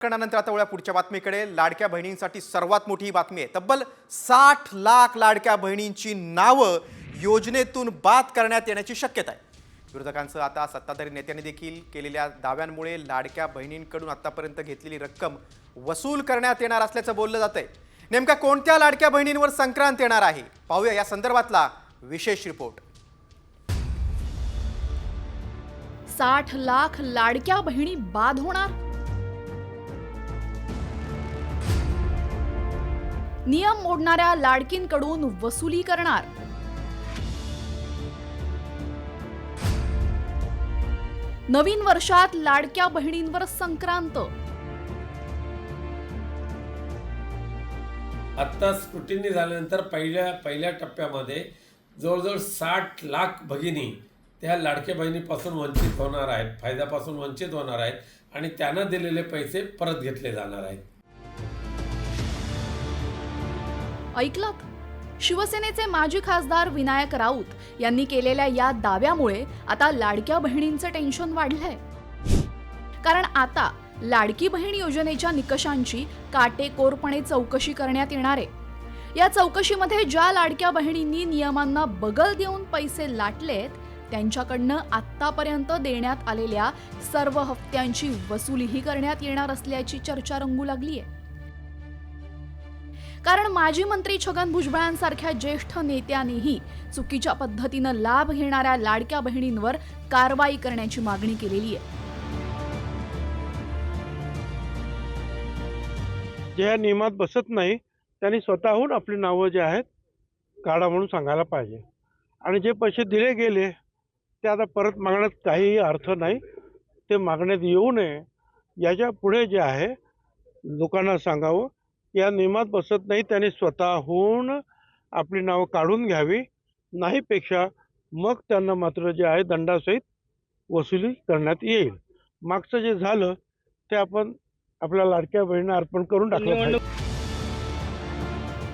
करणानंतर आता वळूया पुढच्या बातमीकडे। लाडक्या बहिणींसाठी सर्वात मोठी ही बातमी आहे। तब्बल 60 लाख लाडक्या बहिणींची नावं योजनेतून बाद करण्यात येण्याची शक्यता आहे। विरोधकांचं आता सत्ताधारी नेत्यांनी देखील केलेल्या दाव्यांमुळे लाडक्या बहिणींकडून आतापर्यंत घेतलेली रक्कम वसूल करण्यात येणार असल्याचं बोललं जातंय। नेमका कोणत्या लाडक्या बहिणींवर संक्रांत येणार आहे, पाहूया या संदर्भातला विशेष रिपोर्ट। 60 लाख लाडक्या बहिणी बाद होणार। नियम मोडणाऱ्या लाडकींकडून वसुली करणार। नवीन वर्षात लाडक्या बहिणींवर संक्रांत। आता स्क्रुटिनी झाल्यानंतर पहिल्या टप्प्यामध्ये जवळजवळ 60 लाख भगिनी त्या लाडक्या बहिणीपासून वंचित होणार आहेत, फायद्यापासून वंचित होणार आहेत आणि त्यांना दिलेले पैसे परत घेतले जाणार आहेत। ऐकलत, शिवसेनेचे माजी खासदार विनायक राऊत यांनी केलेल्या या दाव्यामुळे आता लाडक्या बहिणींचं टेन्शन वाढलंय। कारण आता लाडकी बहीण योजनेच्या निकषांची काटेकोरपणे चौकशी करण्यात येणार आहे। या चौकशीमध्ये ज्या लाडक्या बहिणींनी नियमांना बगल देऊन पैसे लाटलेत त्यांच्याकडनं आत्तापर्यंत देण्यात आलेल्या सर्व हप्त्यांची वसुलीही करण्यात येणार असल्याची चर्चा रंगू लागली आहे। कारण माजी मंत्री छगन भुजबळांसारख्या ज्येष्ठ नेत्यांनीही चुकीच्या पद्धतीनं लाभ घेणाऱ्या लाडक्या बहिणींवर कारवाई करण्याची मागणी केलेली आहे। जे नियमात बसत नाही त्यांनी स्वतःहून आपली नावं जे आहेत काढा म्हणून सांगायला पाहिजे आणि जे पैसे दिले गेले ते आता परत मागण्यात काहीही अर्थ नाही, ते मागण्यात येऊ नये याच्या पुढे जे आहे लोकांना सांगावं या नियमात बसत नाही त्यांनी स्वतःहून आपली नावं काढून घ्यावी, नाहीपेक्षा मग त्यांना मात्र जे आहे दंडासहित वसुली करण्यात येईल। मागचं जे झालं ते आपण आपल्या लाडक्या बहिणींना अर्पण करून टाकलं पाहिजे।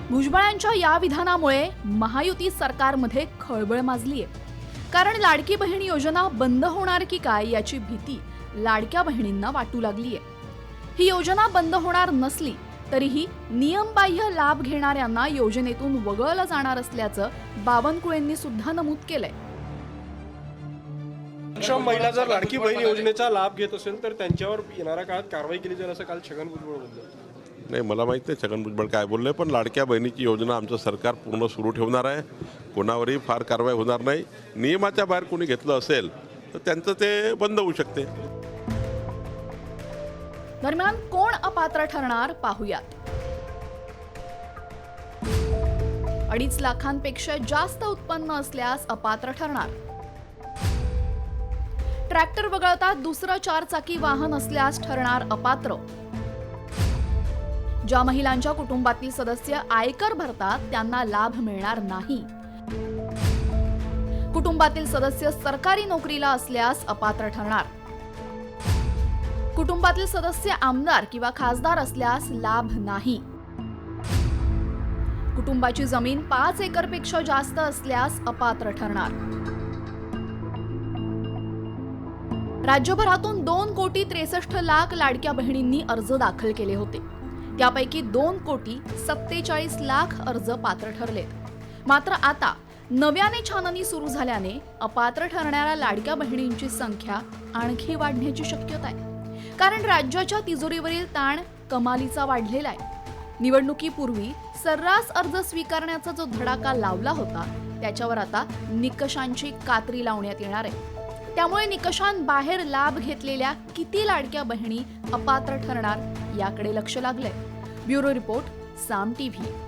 भुजबळांच्या या विधानामुळे महायुती सरकारमध्ये खळबळ माजली आहे। कारण लाडकी बहीण योजना बंद होणार की काय याची भीती लाडक्या बहिणींना वाटू लागली आहे। ही योजना बंद होणार नसली तरीही नियमबाह्य लाभ घेणाऱ्यांना योजनेतून वगळलं जाणार असल्याचं बावनकुळेंनी सुद्धा नमूद केलंय। सक्षम महिला जर लाडकी बहीण योजनेचा लाभ घेत असेल तर त्यांच्यावर येणाऱ्या काळात कारवाई केली जाईल असं काल छगन भुजबळ बोलले। नाही, मला माहित नाही छगन भुजबळ काय बोलले, पण लाडक्या बहिणीची योजना आमचं सरकार पूर्ण सुरू ठेवणार आहे। कोणावरही फार कारवाई होणार नाही। नियमाच्या बाहेर कोणी घेतलं असेल तर त्यांचं ते बंद होऊ शकते। दरम्यान कोण अपात्र ठरणार पाहूयात। 2.5 लाखांपेक्षा जास्त उत्पन्न असल्यास अपात्र ठरणार। ट्रॅक्टर वगळता दुसरं 4 चाकी वाहन असल्यास ठरणार अपात्र। ज्या महिलांच्या कुटुंबातील सदस्य आयकर भरतात त्यांना लाभ मिळणार नाही। कुटुंबातील सदस्य सरकारी नोकरीला असल्यास अपात्र ठरणार। कुटुंबातील सदस्य आमदार किंवा खासदार असल्यास लाभ नाही। कुटुंबाची जमीन 5 एकरपेक्षा जास्त असल्यास अपात्र ठरणार। राज्यभरातून 2,63,00,000 लाडक्या बहिणींनी अर्ज दाखल केले होते। त्यापैकी 2,47,00,000 अर्ज पात्र ठरलेत। मात्र आता नव्याने छाननी सुरू झाल्याने अपात्र ठरणाऱ्या लाडक्या बहिणींची संख्या आणखी वाढण्याची शक्यता आहे। कारण राज्याच्या तिजोरीवरील ताण कमालीचा वाढलेला आहे। निवडणुकीपूर्वी सर्रास अर्ज स्वीकारण्याचा जो धडाका लावला होता त्याच्यावर आता निकषांची कात्री लावण्यात येणार आहे। त्यामुळे निकषांबाहेर लाभ घेतलेल्या किती लाडक्या बहिणी अपात्र ठरणार याकडे लक्ष लागलंय। ब्युरो रिपोर्ट, साम टीव्ही।